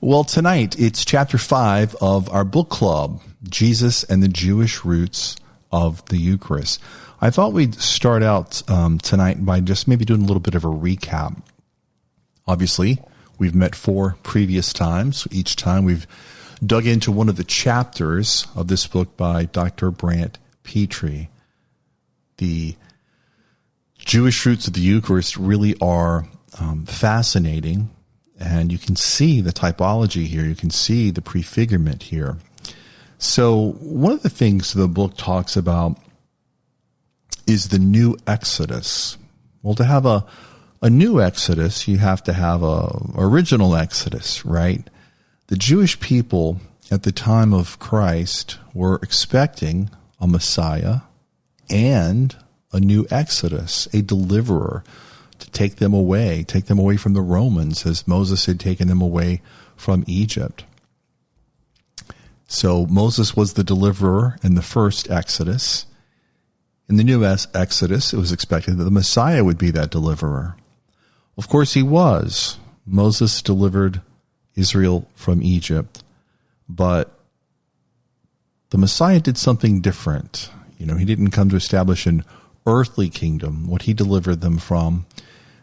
Well, tonight it's chapter 5 of our book club, Jesus and the Jewish Roots of the Eucharist. I thought we'd start out tonight by just maybe doing a little bit of a recap. Obviously, we've met 4 previous times. Each time we've dug into one of the chapters of this book by Dr. Brant Petrie. The Jewish roots of the Eucharist really are fascinating, and you can see the typology here. You can see the prefigurement here. So one of the things the book talks about is the new Exodus. Well, to have a new Exodus, you have to have a original Exodus, right? The Jewish people at the time of Christ were expecting a Messiah and a new Exodus, a deliverer to take them away from the Romans as Moses had taken them away from Egypt. So Moses was the deliverer in the first Exodus. In the new Exodus, it was expected that the Messiah would be that deliverer. Of course, he was. Moses delivered Israel from Egypt, but the Messiah did something different. He didn't come to establish an earthly kingdom. What he delivered them from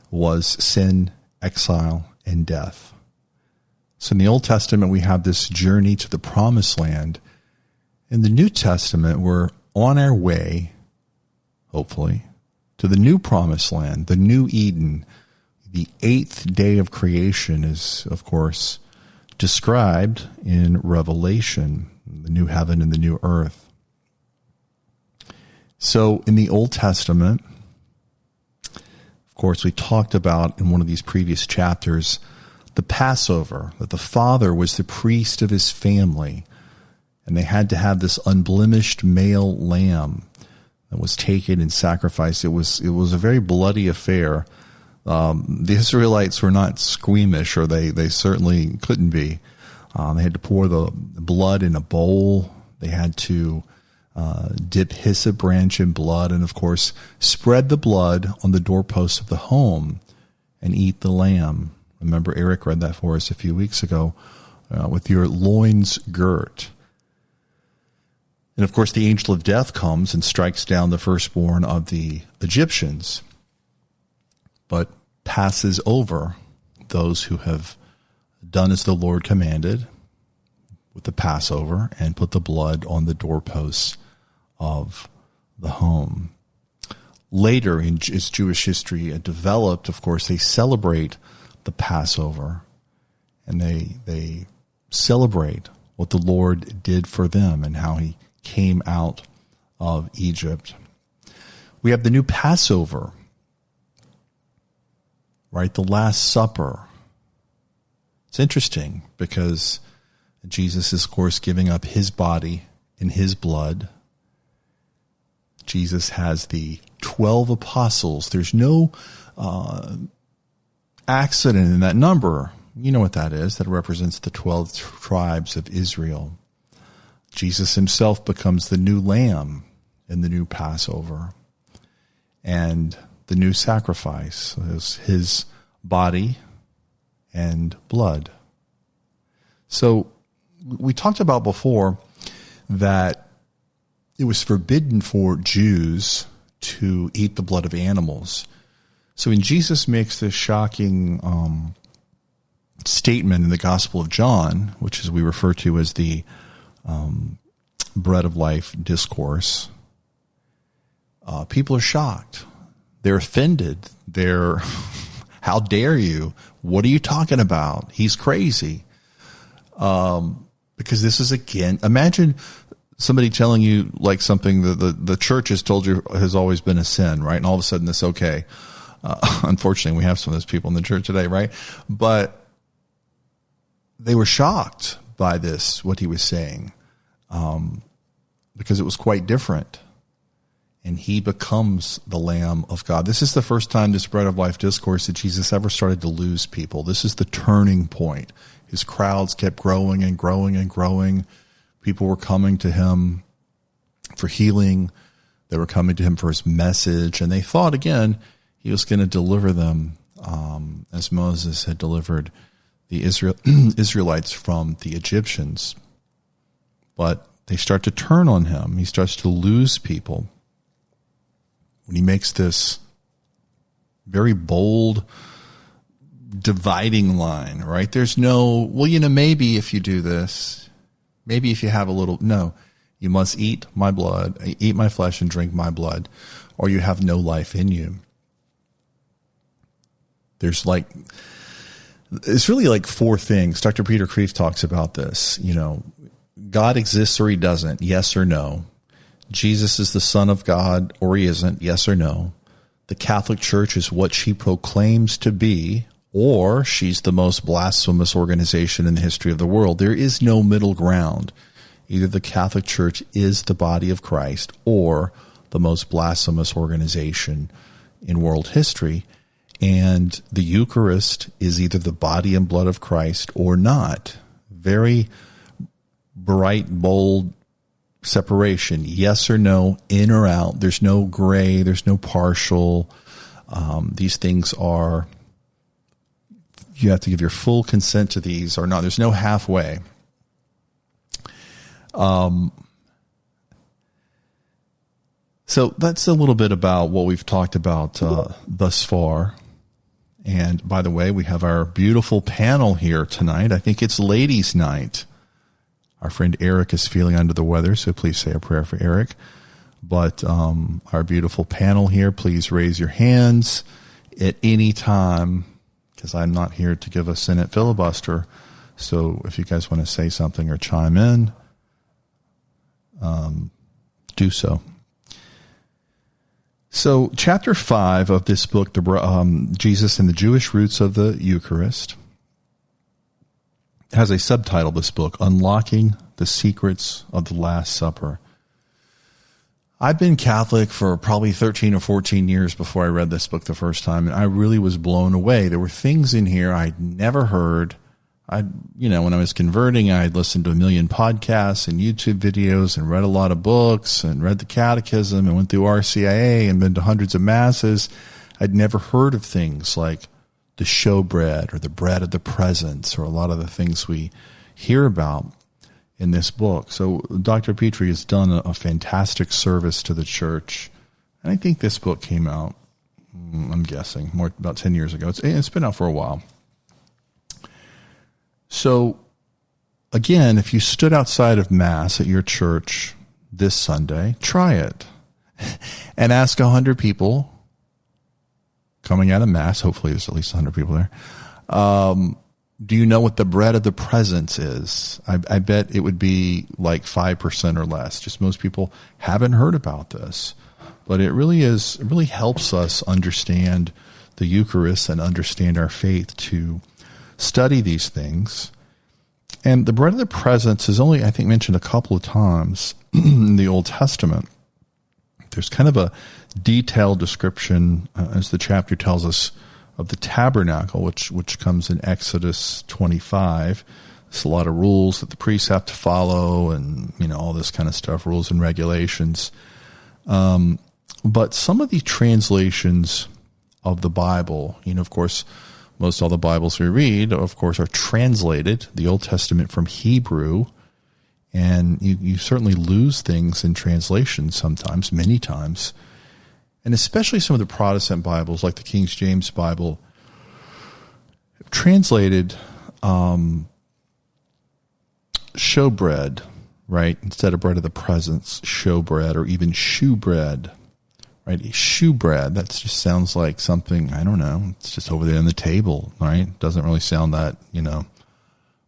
was sin, exile, and death. So in the Old Testament, we have this journey to the Promised Land. In the New Testament, we're on our way, hopefully, to the new Promised Land, the new Eden. The 8th day of creation is, of course, described in Revelation, the new heaven and the new earth. So in the Old Testament, of course, we talked about in one of these previous chapters the Passover, that the father was the priest of his family, and they had to have this unblemished male lamb that was taken and sacrificed. It was a very bloody affair. The Israelites were not squeamish, or they certainly couldn't be. They had to pour the blood in a bowl. They had to dip hyssop branch in blood, and of course, spread the blood on the doorposts of the home and eat the lamb. Remember, Eric read that for us a few weeks ago, with your loins girt. And of course, the angel of death comes and strikes down the firstborn of the Egyptians, but passes over those who have done as the Lord commanded with the Passover and put the blood on the doorposts of the home. Later in its Jewish history, it developed, of course, they celebrate the Passover, and they celebrate what the Lord did for them and how he came out of Egypt. We have the new Passover, right? The Last Supper. It's interesting because Jesus is, of course, giving up his body and his blood. Jesus has the 12 apostles. There's no accident in that number. You know what that is. That represents the 12 tribes of Israel. Jesus himself becomes the new lamb in the new Passover. And the new sacrifice is his body and blood. So we talked about before that it was forbidden for Jews to eat the blood of animals. So when Jesus makes this shocking statement in the Gospel of John, which is we refer to as the bread of life discourse, people are shocked. They're offended. They're, how dare you? What are you talking about? He's crazy. Because this is, again, imagine somebody telling you like something that the church has told you has always been a sin, right? And all of a sudden it's okay. Unfortunately, we have some of those people in the church today, right? But they were shocked by this, what he was saying, because it was quite different. And he becomes the Lamb of God. This is the first time this bread of life discourse that Jesus ever started to lose people. This is the turning point. His crowds kept growing and growing and growing. People were coming to him for healing. They were coming to him for his message. And they thought, again, he was going to deliver them as Moses had delivered the Israelites from the Egyptians. But they start to turn on him. He starts to lose people when he makes this very bold dividing line, right? There's no, well, maybe if you do this, maybe if you have a little, no, you must eat my blood, eat my flesh and drink my blood, or you have no life in you. It's really like four things. Dr. Peter Kreeft talks about this. God exists or he doesn't, yes or no. Jesus is the Son of God or he isn't, yes or no. The Catholic Church is what she proclaims to be, or she's the most blasphemous organization in the history of the world. There is no middle ground. Either the Catholic Church is the body of Christ or the most blasphemous organization in world history. And the Eucharist is either the body and blood of Christ or not. Very bright, bold separation. Yes or no, in or out. There's no gray. There's no partial. These things are, you have to give your full consent to these or not. There's no halfway. So that's a little bit about what we've talked about thus far. And by the way, we have our beautiful panel here tonight. I think it's ladies' night. Our friend Eric is feeling under the weather, so please say a prayer for Eric. But our beautiful panel here, please raise your hands at any time, because I'm not here to give a Senate filibuster. So if you guys want to say something or chime in, do so. So chapter 5 of this book, Jesus and the Jewish Roots of the Eucharist, has a subtitle, this book, Unlocking the Secrets of the Last Supper. I've been Catholic for probably 13 or 14 years before I read this book the first time, and I really was blown away. There were things in here I'd never heard. When I was converting, I had listened to a million podcasts and YouTube videos and read a lot of books and read the catechism and went through RCIA and been to hundreds of masses. I'd never heard of things like the showbread or the bread of the presence or a lot of the things we hear about in this book. So Dr. Petrie has done a fantastic service to the church. And I think this book came out, I'm guessing, about 10 years ago. It's been out for a while. So, again, if you stood outside of Mass at your church this Sunday, try it and ask 100 people coming out of Mass. Hopefully there's at least 100 people there. Do you know what the bread of the presence is? I bet it would be like 5% or less. Just most people haven't heard about this. But it really is. It really helps us understand the Eucharist and understand our faith to study these things. And the bread of the presence is only, I think, mentioned a couple of times in the Old Testament. There's kind of a detailed description, as the chapter tells us, of the tabernacle, which comes in Exodus 25. There's a lot of rules that the priests have to follow and, all this kind of stuff, rules and regulations. But some of the translations of the Bible, of course, most all the Bibles we read, of course, are translated, the Old Testament from Hebrew, and you certainly lose things in translation sometimes, many times. And especially some of the Protestant Bibles, like the King James Bible, have translated showbread, right? Instead of bread of the presence, showbread, or even shewbread. Right, shewbread, that just sounds like something, I don't know, it's just over there on the table, right? Doesn't really sound that,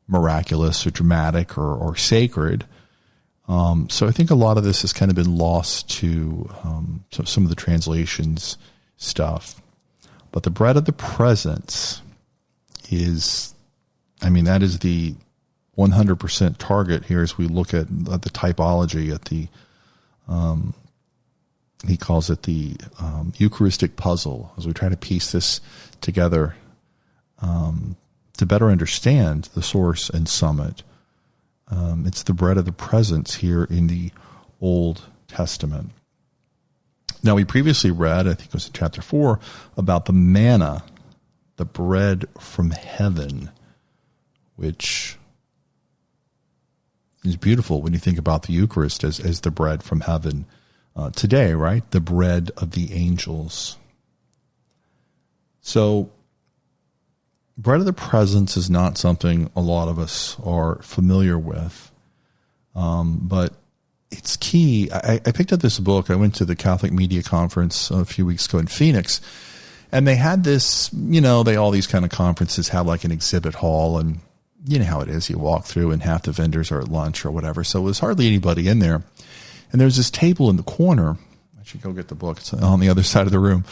miraculous or dramatic or sacred. So I think a lot of this has kind of been lost to some of the translations stuff. But the bread of the presence is, that is the 100% target here as we look at the typology, at the he calls it the Eucharistic puzzle, as we try to piece this together to better understand the source and summit. It's the bread of the presence here in the Old Testament. Now, we previously read, I think it was in chapter 4, about the manna, the bread from heaven. which is beautiful when you think about the Eucharist as the bread from heaven today, right? The bread of the angels. So, bread of the presence is not something a lot of us are familiar with, but it's key. I picked up this book. I went to the Catholic Media Conference a few weeks ago in Phoenix, and they had this, all these kind of conferences have like an exhibit hall, and you know how it is. You walk through and half the vendors are at lunch or whatever. So there's hardly anybody in there. And there was this table in the corner. I should go get the book. It's on the other side of the room.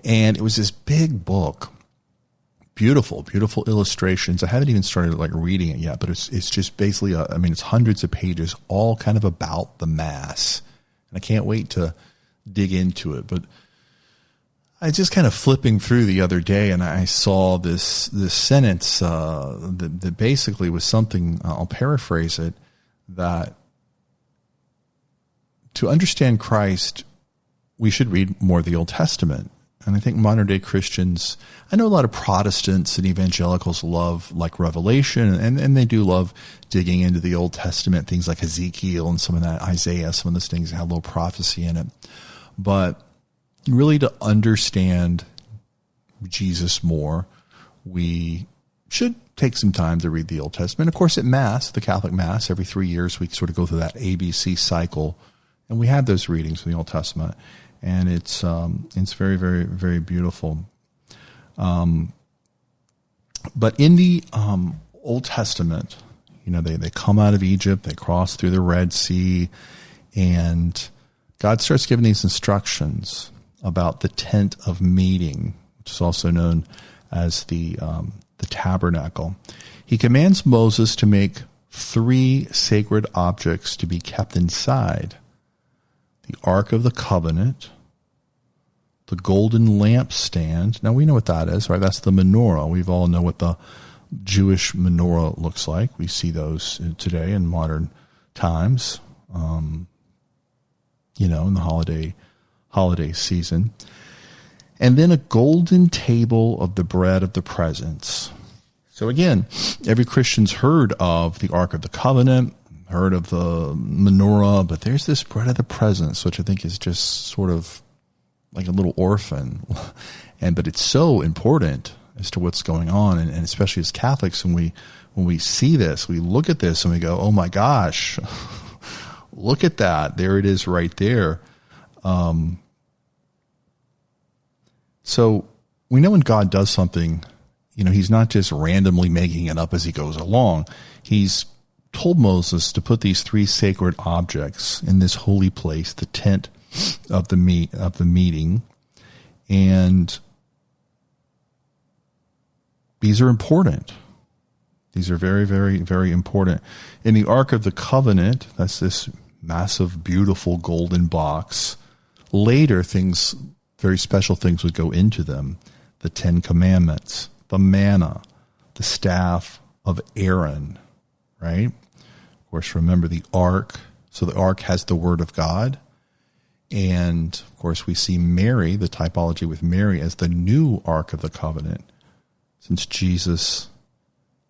And it was this big book. Beautiful, beautiful illustrations. I haven't even started reading it yet, but it's just basically, it's hundreds of pages, all kind of about the Mass. And I can't wait to dig into it. But I just kind of flipping through the other day, and I saw this sentence that basically was something, I'll paraphrase it, that to understand Christ, we should read more of the Old Testament. And I think modern day Christians, I know a lot of Protestants and evangelicals love Revelation, and they do love digging into the Old Testament, things like Ezekiel and some of that, Isaiah, some of those things have a little prophecy in it. But really, to understand Jesus more, we should take some time to read the Old Testament. Of course, at Mass, the Catholic Mass, every 3 years, we sort of go through that ABC cycle, and we have those readings from the Old Testament, and it's very, very, very beautiful. But in the Old Testament, they come out of Egypt, they cross through the Red Sea, and God starts giving these instructions about the tent of meeting, which is also known as the tabernacle. He commands Moses to make 3 sacred objects to be kept inside: the Ark of the Covenant, the golden lampstand. Now we know what that is, right? That's the menorah. We all know what the Jewish menorah looks like. We see those today in modern times, in the holiday season. And then a golden table of the bread of the presence. So again, every Christian's heard of the Ark of the Covenant, heard of the menorah, but there's this bread of the presence, which I think is just sort of like a little orphan. But it's so important as to what's going on. And especially as Catholics, when we see this, we look at this and we go, oh my gosh, look at that. There it is right there. So we know when God does something, he's not just randomly making it up as he goes along. He's told Moses to put these 3 sacred objects in this holy place, the tent of the meeting. And these are important. These are very, very, very important. In the Ark of the Covenant, that's this massive, beautiful golden box. Later, very special things would go into them. The 10 Commandments, the manna, the staff of Aaron, right? Of course, remember the Ark. So the Ark has the Word of God. And, of course, we see Mary, the typology with Mary, as the new Ark of the Covenant, since Jesus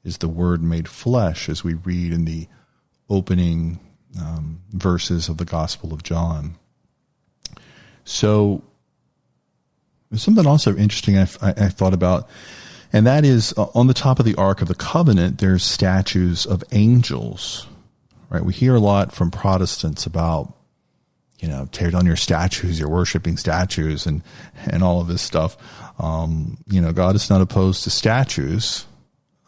is the Word made flesh, as we read in the opening verses of the Gospel of John. So there's something also interesting I thought about, and that is on the top of the Ark of the Covenant, there's statues of angels, right? We hear a lot from Protestants about, tear down your statues, you're worshiping statues and all of this stuff. God is not opposed to statues.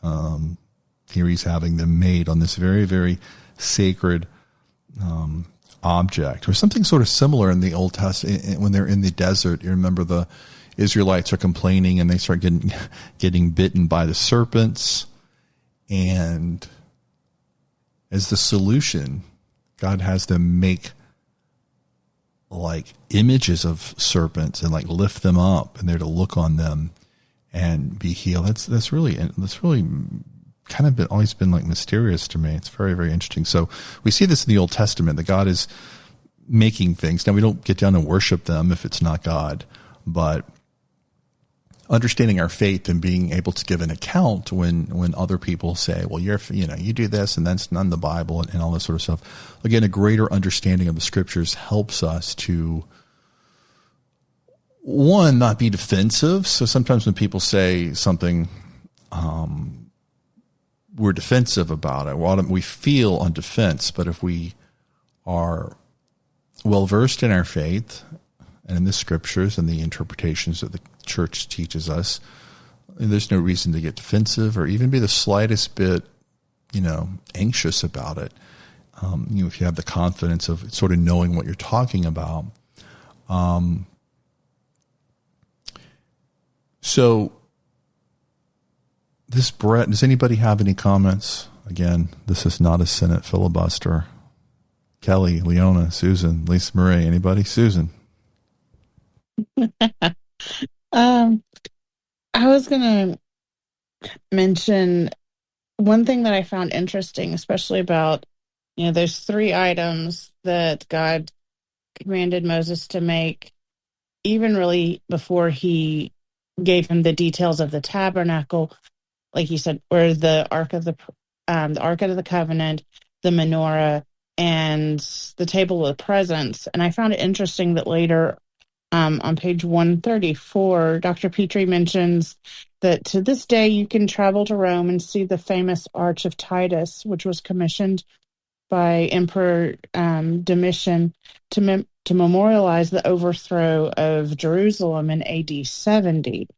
Here he's having them made on this very, very sacred object, or something sort of similar in the Old Testament when they're in the desert. You remember the Israelites are complaining and they start getting bitten by the serpents, and as the solution, God has them make images of serpents and lift them up, and they're to look on them and be healed. That's really kind of always been mysterious to me. It's very, very interesting. So we see this in the Old Testament, that God is making things. Now we don't get down and worship them if it's not God, but understanding our faith and being able to give an account when other people say, well, you do this and that's not in the Bible and all this sort of stuff. Again, a greater understanding of the scriptures helps us to, one, not be defensive. So sometimes when people say something, we're defensive about it. We feel on defense, but if we are well versed in our faith and in the scriptures and the interpretations that the church teaches us, and there's no reason to get defensive or even be the slightest bit, anxious about it. If you have the confidence of sort of knowing what you're talking about. So this Brett, does anybody have any comments? Again, this is not a Senate filibuster. Kelly, Leona, Susan, Lisa Marie, anybody? Susan. I was going to mention one thing that I found interesting, especially about, there's 3 items that God commanded Moses to make, even really before he gave him the details of the tabernacle, like you said, or the Ark of the Covenant, the menorah, and the table of presence. And I found it interesting that later, on page 134, Dr. Petrie mentions that to this day you can travel to Rome and see the famous Arch of Titus, which was commissioned by Emperor Domitian to memorialize the overthrow of Jerusalem in AD 70.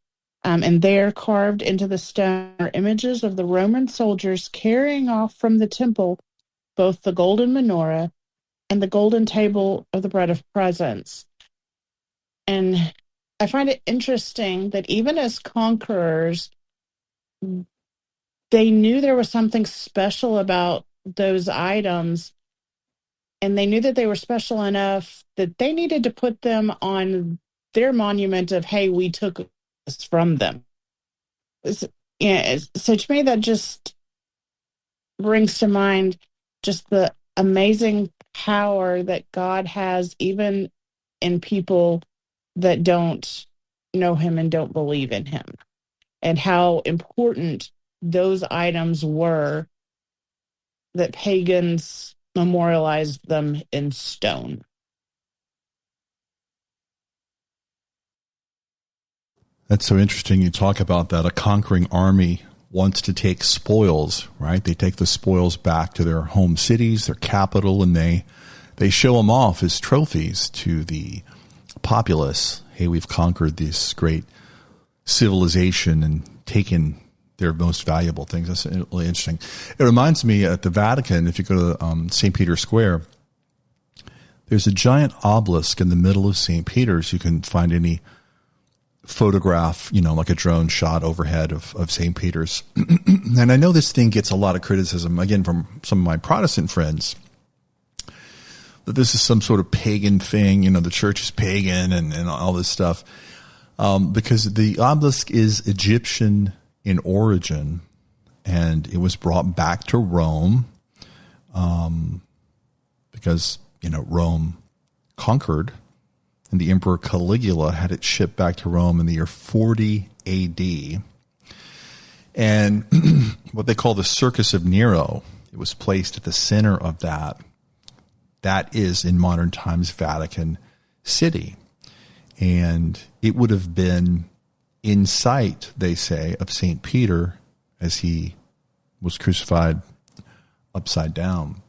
And there, carved into the stone, are images of the Roman soldiers carrying off from the temple both the golden menorah and the golden table of the bread of presence. And I find it interesting that even as conquerors, they knew there was something special about those items, and they knew that they were special enough that they needed to put them on their monument of, hey, we took this from them. So to me, that just brings to mind just the amazing power that God has even in people that don't know him and don't believe in him, and how important those items were that pagans memorialized them in stone. That's so interesting. You talk about that. A conquering army wants to take spoils, right? They take the spoils back to their home cities, their capital, and they show them off as trophies to the populace. Hey, we've conquered this great civilization and taken their most valuable things. That's really interesting. It reminds me at the Vatican, if you go to St. Peter's Square, there's a giant obelisk in the middle of St. Peter's. You can find any photograph, like a drone shot overhead of St. Peter's. And I know this thing gets a lot of criticism, again, from some of my Protestant friends, that this is some sort of pagan thing, the church is pagan and all this stuff. Because the obelisk is Egyptian in origin, and it was brought back to Rome, because, Rome conquered, and the Emperor Caligula had it shipped back to Rome in the year 40 AD. And what they call the Circus of Nero, it was placed at the center of that. That is, in modern times, Vatican City. And it would have been in sight, they say, of St. Peter as he was crucified upside down.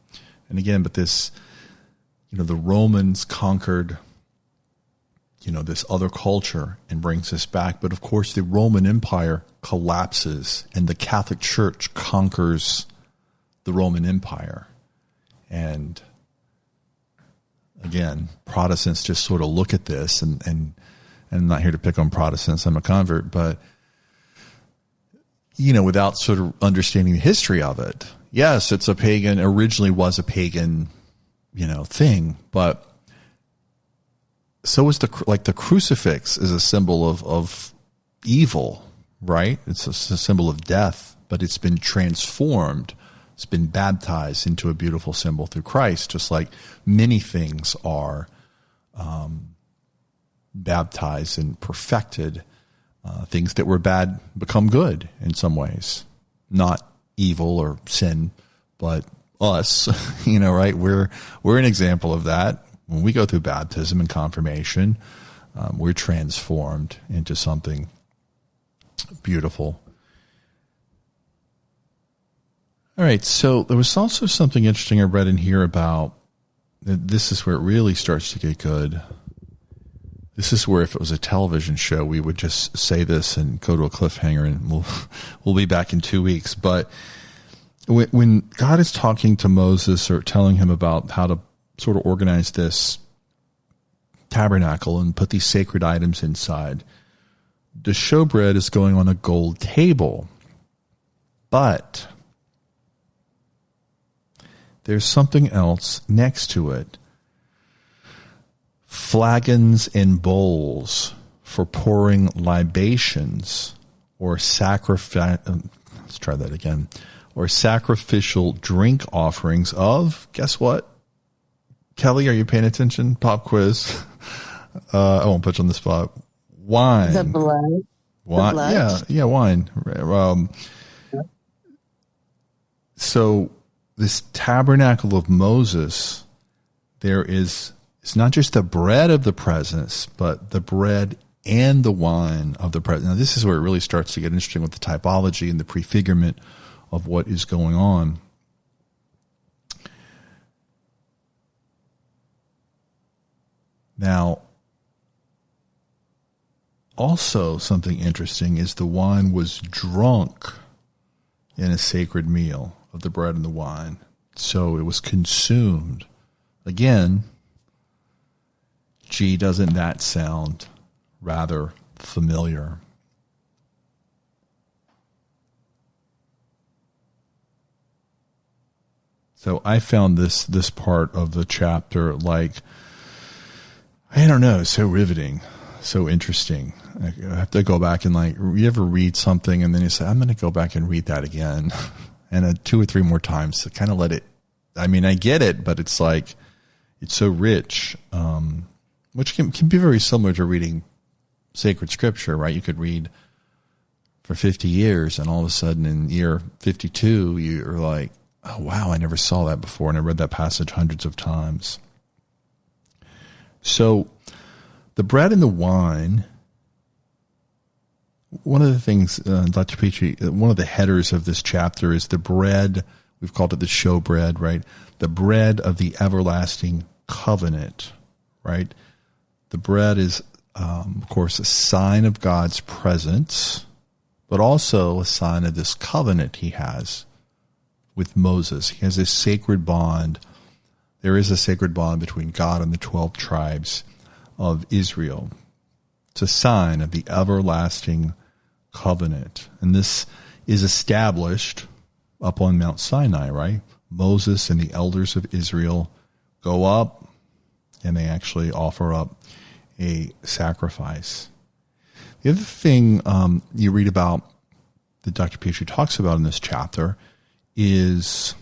And again, but this, the Romans conquered, this other culture and brings us back. But of course, the Roman Empire collapses and the Catholic Church conquers the Roman Empire. And again, Protestants just sort of look at this, and I'm not here to pick on Protestants, I'm a convert, but, without sort of understanding the history of it. Yes, it's originally was a pagan, thing, but so is the crucifix is a symbol of evil, right? It's a symbol of death, but it's been transformed. It's been baptized into a beautiful symbol through Christ, just like many things are baptized and perfected Things that were bad become good in some ways. Not evil or sin, but us, right? We're an example of that. When we go through baptism and confirmation, we're transformed into something beautiful. All right, so there was also something interesting I read in here about, this is where it really starts to get good. This is where if it was a television show, we would just say this and go to a cliffhanger and we'll be back in 2 weeks. But when God is talking to Moses or telling him about how to sort of organize this tabernacle and put these sacred items inside, the showbread is going on a gold table. But there's something else next to it. Flagons and bowls for pouring libations or let's try that again. Or sacrificial drink offerings of, guess what? Kelly, are you paying attention? Pop quiz. I won't put you on the spot. Wine. The blood. Wine. The blood. Yeah, wine. So this tabernacle of Moses, it's not just the bread of the presence, but the bread and the wine of the presence. Now, this is where it really starts to get interesting with the typology and the prefigurement of what is going on. Now, also something interesting is the wine was drunk in a sacred meal of the bread and the wine. So it was consumed. Again, gee, doesn't that sound rather familiar? So I found this part of the chapter, like, I don't know, so riveting, so interesting. I have to go back and, like, you ever read something and then you say, I'm going to go back and read that again, and 2 or 3 more times to kind of let it. I mean, I get it, but it's like it's so rich, which can be very similar to reading sacred scripture, right? You could read for 50 years, and all of a sudden in year 52, you're like, oh, wow, I never saw that before, and I read that passage hundreds of times. So the bread and the wine, one of the things, Dr. Petrie, one of the headers of this chapter is the bread, we've called it the showbread, right? The bread of the everlasting covenant, right? The bread is, of course, a sign of God's presence, but also a sign of this covenant he has with Moses. He has this sacred bond. There is a sacred bond between God and the 12 tribes of Israel. It's a sign of the everlasting covenant. And this is established up on Mount Sinai, right? Moses and the elders of Israel go up and they actually offer up a sacrifice. The other thing you read about that Dr. Petrie talks about in this chapter is,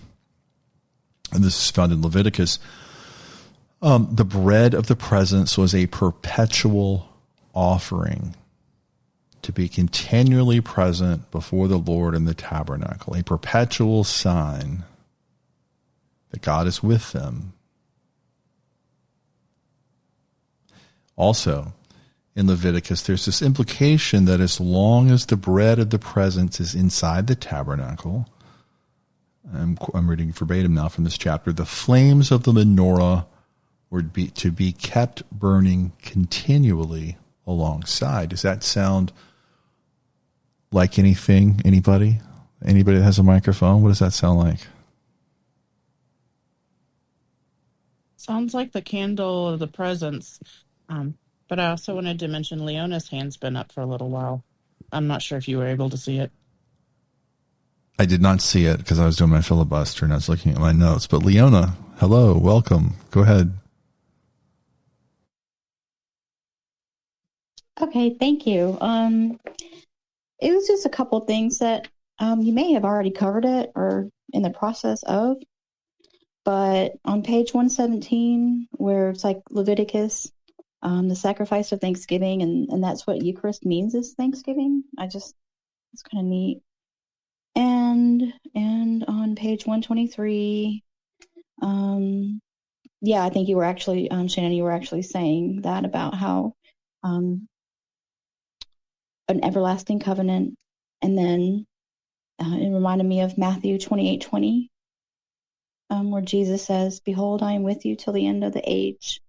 and this is found in Leviticus, the bread of the presence was a perpetual offering to be continually present before the Lord in the tabernacle, a perpetual sign that God is with them. Also, in Leviticus, there's this implication that as long as the bread of the presence is inside the tabernacle, I'm reading verbatim now from this chapter, the flames of the menorah were to be kept burning continually alongside. Does that sound like anything? Anybody that has a microphone? What does that sound like? Sounds like the candle of the presence. But I also wanted to mention Leona's hand's been up for a little while. I'm not sure if you were able to see it. I did not see it because I was doing my filibuster and I was looking at my notes. But Leona, hello, welcome. Go ahead. Okay, thank you. It was just a couple things that you may have already covered it or in the process of, but on page 117, where it's like Leviticus, the sacrifice of Thanksgiving, and that's what Eucharist means, is Thanksgiving. It's kind of neat. And on page 123, I think you were actually, Shannon, you were actually saying that about how an everlasting covenant, and then it reminded me of Matthew 28:20, where Jesus says, "Behold, I am with you till the end of the age."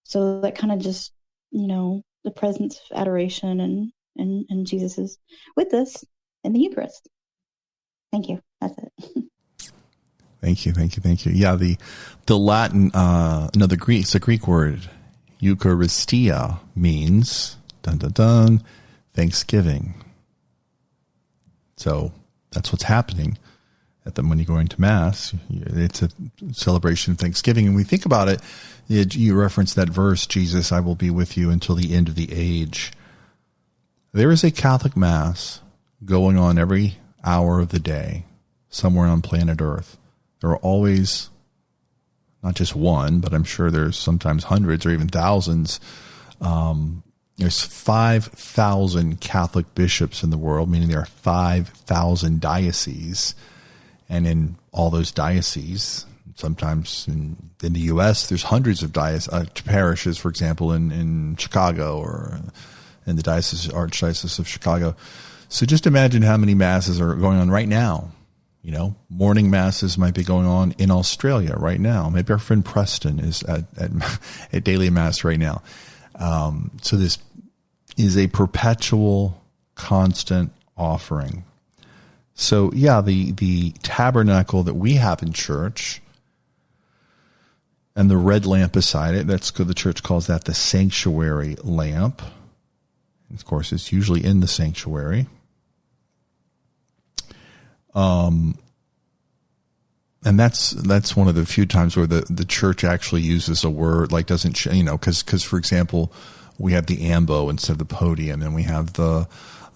So that kind of just, the presence of adoration, and Jesus is with us in the Eucharist. Thank you. That's it. Thank you. Yeah, the Latin, the Greek, it's a Greek word, Eucharistia, means Thanksgiving. So that's what's happening when you're going to Mass. It's a celebration of Thanksgiving. And we think about it, you reference that verse, Jesus, I will be with you until the end of the age. There is a Catholic Mass going on every hour of the day somewhere on planet Earth. There are always not just one, but I'm sure there's sometimes hundreds or even thousands. There's 5,000 Catholic bishops in the world, meaning there are 5,000 dioceses. And in all those dioceses, sometimes in the U.S., there's hundreds of parishes, for example, in Chicago or in the Archdiocese of Chicago. So just imagine how many masses are going on right now. Morning masses might be going on in Australia right now. Maybe our friend Preston is at daily mass right now. So this is a perpetual, constant offering. So yeah, the tabernacle that we have in church and the red lamp beside it, that's good. The church calls that the sanctuary lamp. Of course, it's usually in the sanctuary. And that's one of the few times where the church actually uses a word, like doesn't, because for example, we have the ambo instead of the podium, and we have the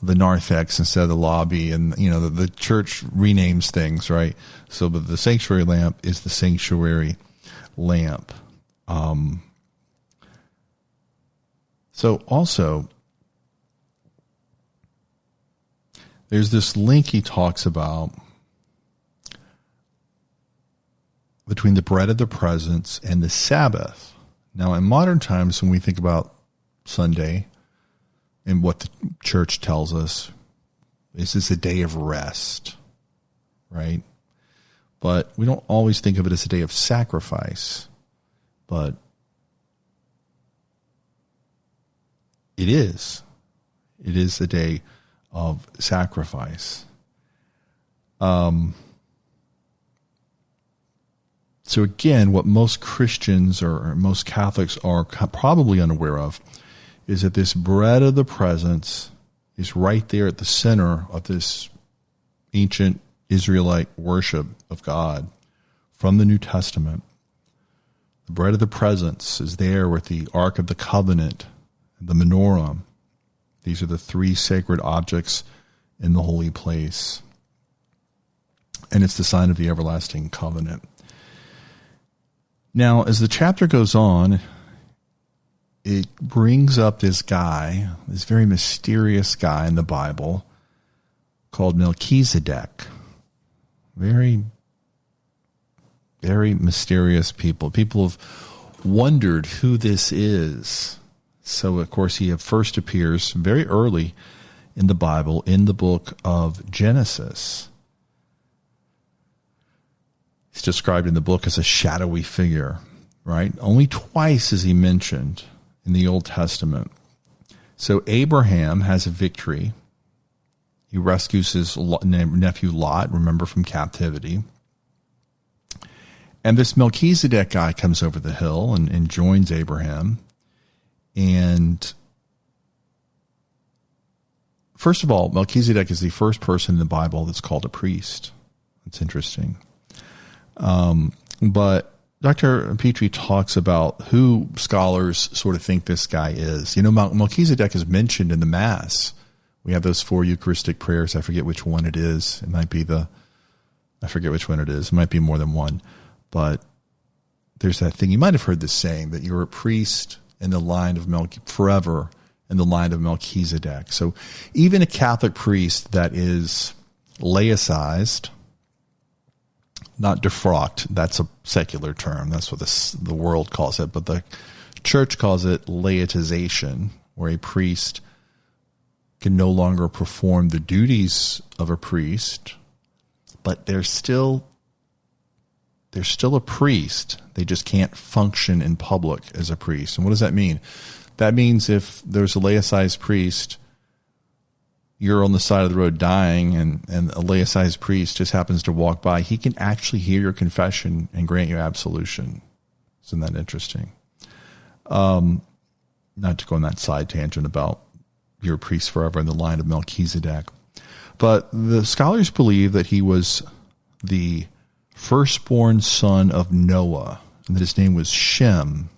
narthex instead of the lobby, and the church renames things, right? So, but the sanctuary lamp is the sanctuary lamp. So also, there's this link he talks about between the bread of the presence and the Sabbath. Now, in modern times, when we think about Sunday and what the church tells us, this is a day of rest, right? But we don't always think of it as a day of sacrifice, but it is. It is a day of sacrifice. So again, what most Christians or most Catholics are probably unaware of is that this bread of the presence is right there at the center of this ancient Israelite worship of God from the New Testament. The bread of the presence is there with the Ark of the Covenant, the menorah. These are the three sacred objects in the holy place. And it's the sign of the everlasting covenant. Now, as the chapter goes on, it brings up this guy, this very mysterious guy in the Bible called Melchizedek. Very, very mysterious people. People have wondered who this is. So, of course, he first appears very early in the Bible, in the book of Genesis. He's described in the book as a shadowy figure, right? Only twice is he mentioned in the Old Testament. So Abraham has a victory. He rescues his nephew Lot, remember, from captivity. And this Melchizedek guy comes over the hill and joins Abraham. And first of all, Melchizedek is the first person in the Bible that's called a priest. That's interesting. But Dr. Petrie talks about who scholars sort of think this guy is. Melchizedek is mentioned in the Mass. We have those 4 Eucharistic prayers. I forget which one it is. It might be I forget which one it is. It might be more than one. But there's that thing. You might have heard this saying that you're a priest in the line of forever in the line of Melchizedek. So even a Catholic priest that is laicized, not defrocked, that's a secular term. That's what the world calls it. But the church calls it laicization, where a priest can no longer perform the duties of a priest, but they're still a priest. They just can't function in public as a priest. And what does that mean? That means if there's a laicized priest, you're on the side of the road dying, and a laicized priest just happens to walk by, he can actually hear your confession and grant you absolution. Isn't that interesting? Not to go on that side tangent about you're a priest forever in the line of Melchizedek. But the scholars believe that he was the firstborn son of Noah, and that his name was Shem.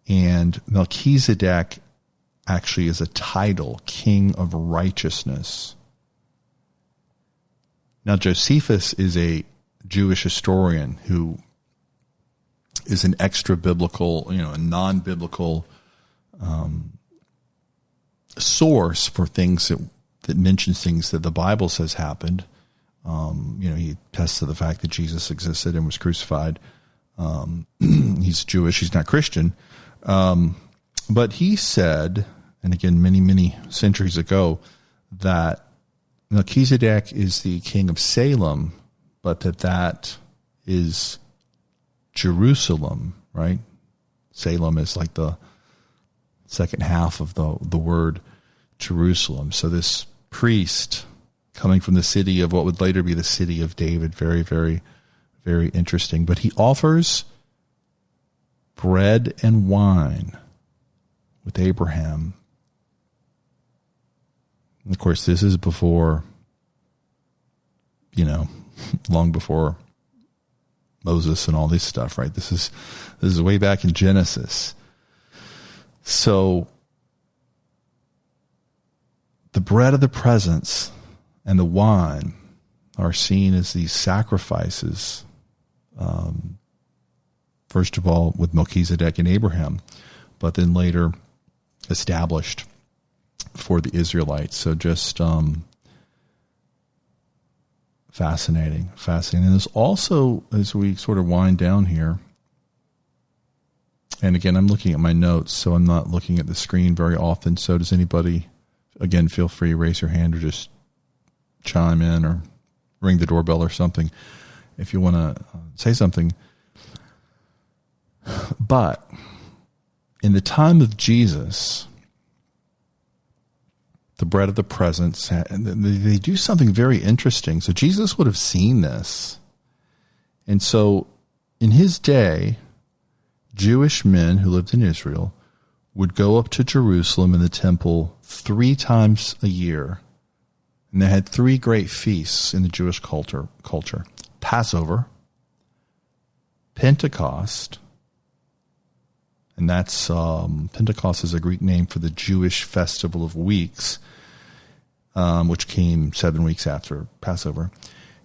And Melchizedek actually is a title, King of Righteousness. Now, Josephus is a Jewish historian who is an extra-biblical, a non-biblical source for things that mentions things that the Bible says happened. He attests to the fact that Jesus existed and was crucified. He's Jewish. He's not Christian. But he said, and again, many, many centuries ago, that Melchizedek is the king of Salem, but that is Jerusalem, right? Salem is like the second half of the word Jerusalem. So this priest coming from the city of what would later be the city of David, very, very, very interesting. But he offers bread and wine with Abraham. And of course, this is before, long before Moses and all this stuff, right? This is way back in Genesis. So the bread of the presence and the wine are seen as these sacrifices, first of all with Melchizedek and Abraham, but then later established for the Israelites. So just fascinating. And there's also, as we sort of wind down here, and again, I'm looking at my notes, so I'm not looking at the screen very often. So does anybody, again, feel free to raise your hand or just chime in or ring the doorbell or something if you want to say something. But in the time of Jesus, the bread of the presence, they do something very interesting. So Jesus would have seen this. And so in his day, Jewish men who lived in Israel would go up to Jerusalem in the temple 3 times a year. And they had 3 great feasts in the Jewish culture. Passover, Pentecost, and that's Pentecost is a Greek name for the Jewish festival of weeks, which came 7 weeks after Passover,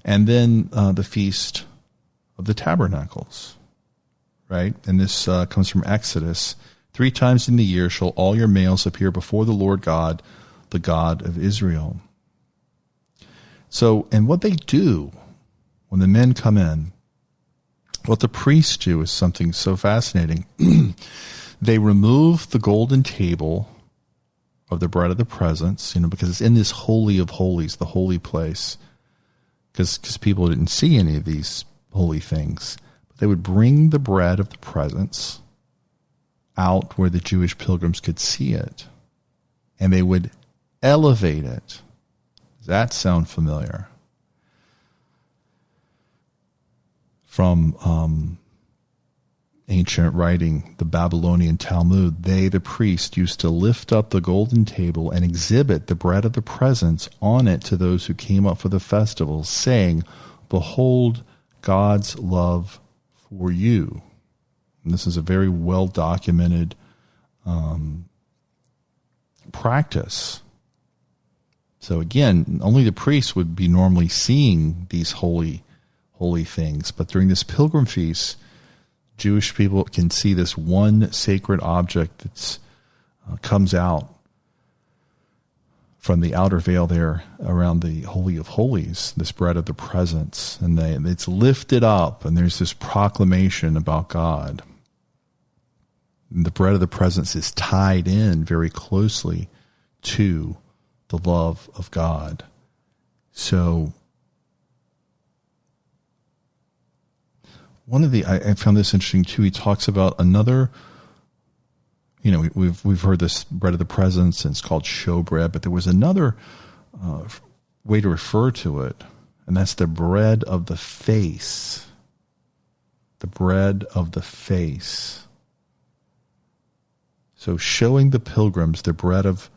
and then the Feast of the Tabernacles, right? And this comes from Exodus. 3 times in the year shall all your males appear before the Lord God, the God of Israel. So, and what they do when the men come in, what the priests do is something so fascinating. They remove the golden table of the bread of the presence, because it's in this holy of holies, the holy place, because people didn't see any of these holy things. But they would bring the bread of the presence out where the Jewish pilgrims could see it, and they would elevate it. Does that sound familiar? From ancient writing, the Babylonian Talmud, they, the priest, used to lift up the golden table and exhibit the bread of the presence on it to those who came up for the festival, saying, "Behold God's love for you." And this is a very well-documented practice. So again, only the priests would be normally seeing these holy things. But during this pilgrim feast, Jewish people can see this one sacred object that's comes out from the outer veil there around the Holy of Holies, this bread of the presence, and it's lifted up, and there's this proclamation about God. And the bread of the presence is tied in very closely to the love of God. So I found this interesting too. He talks about another, we've heard this bread of the presence, and it's called showbread, but there was another way to refer to it, and that's the bread of the face. The bread of the face. So showing the pilgrims the bread of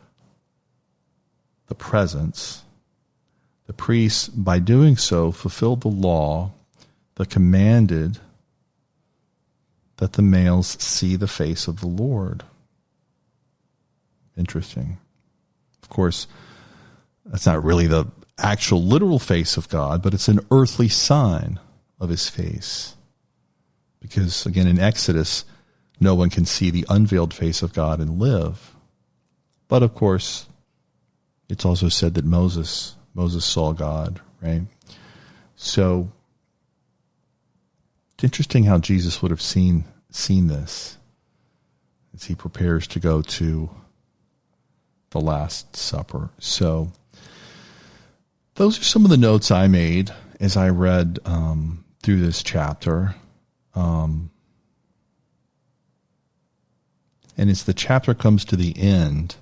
the presence, the priests, by doing so, fulfilled the law that commanded that the males see the face of the Lord. Interesting. Of course, that's not really the actual literal face of God, but it's an earthly sign of his face. Because, again, in Exodus, no one can see the unveiled face of God and live. But, of course, it's also said that Moses saw God, right? So it's interesting how Jesus would have seen this as he prepares to go to the Last Supper. So those are some of the notes I made as I read through this chapter. And as the chapter comes to the end,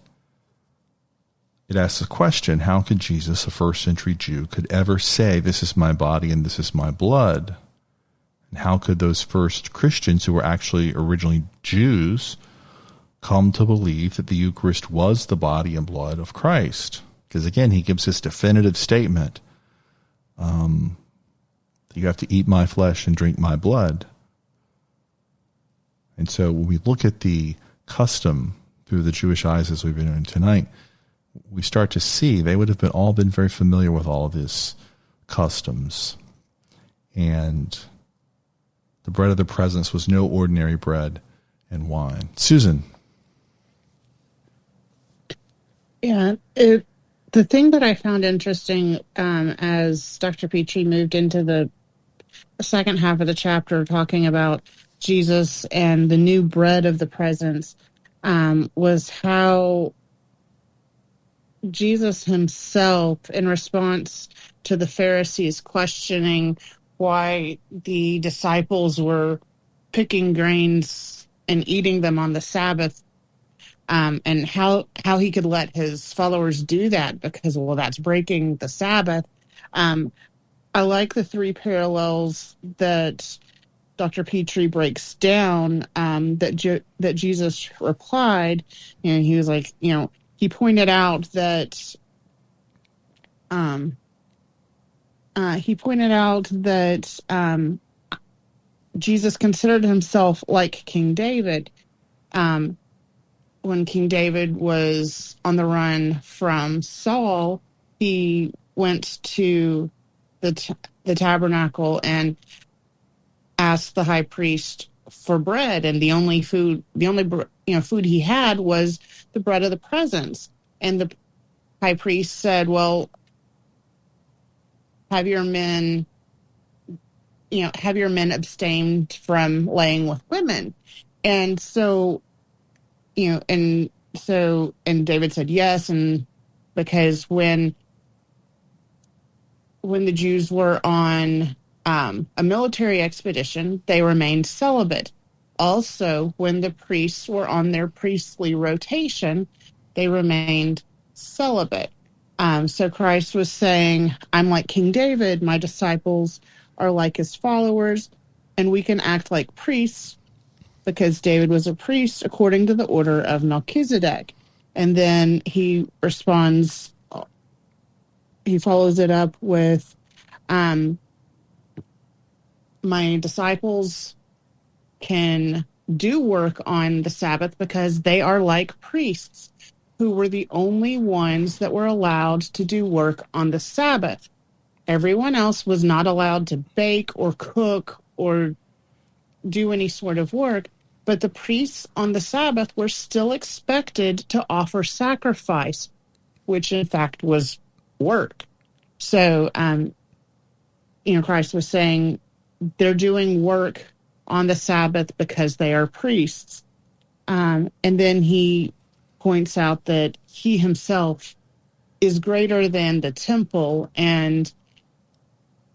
it asks a question: how could Jesus, a first century Jew, could ever say, this is my body and this is my blood? And how could those first Christians, who were actually originally Jews, come to believe that the Eucharist was the body and blood of Christ? Because again, he gives this definitive statement. You have to eat my flesh and drink my blood. And so when we look at the custom through the Jewish eyes, as we've been doing tonight, we start to see they would have all been very familiar with all of these customs. And the bread of the presence was no ordinary bread and wine. Susan. Yeah, the thing that I found interesting as Dr. Petrie moved into the second half of the chapter talking about Jesus and the new bread of the presence was how Jesus himself, in response to the Pharisees questioning why the disciples were picking grains and eating them on the Sabbath, and how he could let his followers do that because, well, that's breaking the Sabbath. I like the three parallels that Dr. Petrie breaks down that Jesus replied. He was like, he pointed out that Jesus considered himself like King David. When King David was on the run from Saul, he went to the tabernacle and asked the high priest for bread, and the only food he had was the bread of the presence. And the high priest said, "Well, have your men abstained from laying with women?" And so, and David said yes, and because when the Jews were on a military expedition, they remained celibate. Also, when the priests were on their priestly rotation, they remained celibate. So Christ was saying, I'm like King David, my disciples are like his followers, and we can act like priests because David was a priest according to the order of Melchizedek. And then he responds, he follows it up with, my disciples can do work on the Sabbath because they are like priests who were the only ones that were allowed to do work on the Sabbath. Everyone else was not allowed to bake or cook or do any sort of work, but the priests on the Sabbath were still expected to offer sacrifice, which in fact was work. So, Christ was saying they're doing work on the Sabbath because they are priests. And then he points out that he himself is greater than the temple, and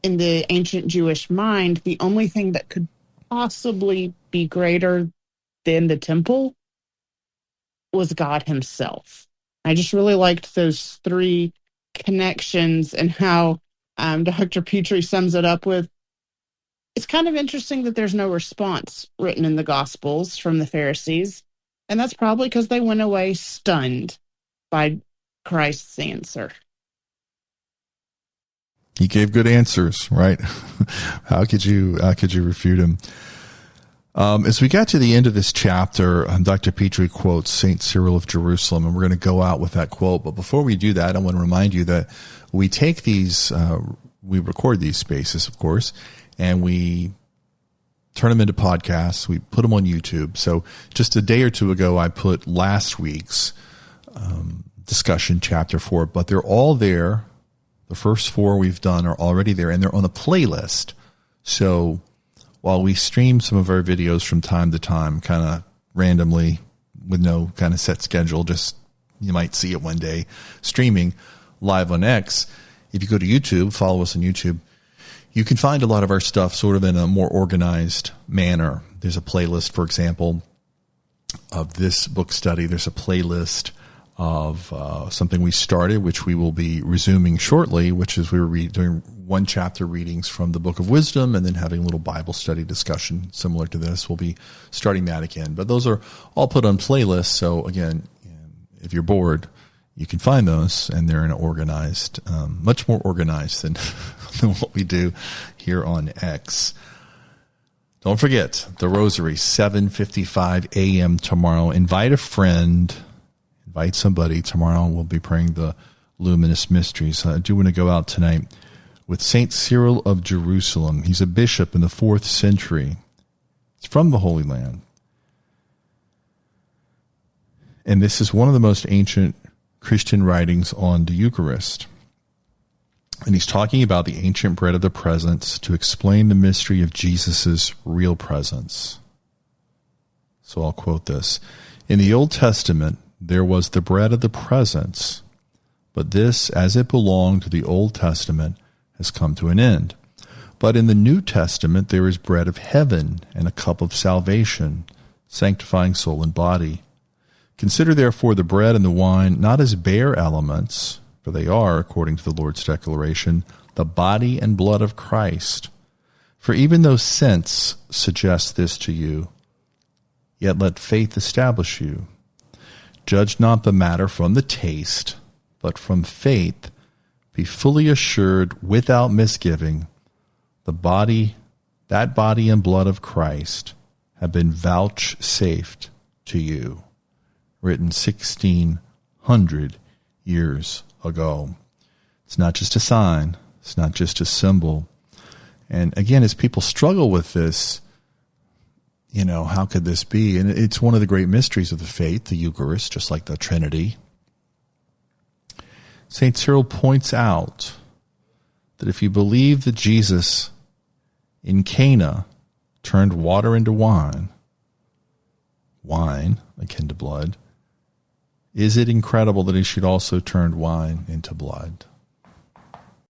in the ancient Jewish mind, the only thing that could possibly be greater than the temple was God himself. I just really liked those three connections and how Dr. Petrie sums it up with, it's kind of interesting that there's no response written in the Gospels from the Pharisees, and that's probably because they went away stunned by Christ's answer. He gave good answers, right? How could you refute him? As we got to the end of this chapter, Dr. Petrie quotes St. Cyril of Jerusalem, and we're going to go out with that quote. But before we do that, I want to remind you that we take these, we record these spaces, of course, and we turn them into podcasts. We put them on YouTube. So just a day or two ago, I put last week's discussion, chapter 4, but they're all there. The first 4 we've done are already there, and they're on a playlist. So while we stream some of our videos from time to time, kind of randomly with no kind of set schedule, just you might see it one day streaming live on X. If you go to YouTube, follow us on YouTube, you can find a lot of our stuff sort of in a more organized manner. There's a playlist, for example, of this book study. There's a playlist of something we started, which we will be resuming shortly, which is we were doing one chapter readings from the Book of Wisdom and then having a little Bible study discussion similar to this. We'll be starting that again. But those are all put on playlists. So again, if you're bored, you can find those, and they're in an organized, much more organized than what we do here on X. Don't forget the Rosary, 7:55 a.m. tomorrow. Invite a friend. Invite somebody. Tomorrow we'll be praying the Luminous Mysteries. I do want to go out tonight with St. Cyril of Jerusalem. He's a bishop in the 4th century. It's from the Holy Land. And this is one of the most ancient Christian writings on the Eucharist. And he's talking about the ancient bread of the presence to explain the mystery of Jesus' real presence. So I'll quote this. In the Old Testament, there was the bread of the presence, but this, as it belonged to the Old Testament, has come to an end. But in the New Testament, there is bread of heaven and a cup of salvation, sanctifying soul and body. Consider therefore the bread and the wine not as bare elements, for they are, according to the Lord's declaration, the body and blood of Christ. For even though sense suggests this to you, yet let faith establish you. Judge not the matter from the taste, but from faith be fully assured without misgiving, that body and blood of Christ have been vouchsafed to you. Written 1,600 years ago. It's not just a sign. It's not just a symbol. And again, as people struggle with this, how could this be? And it's one of the great mysteries of the faith, the Eucharist, just like the Trinity. St. Cyril points out that if you believe that Jesus in Cana turned water into wine akin to blood, is it incredible that he should also turn wine into blood?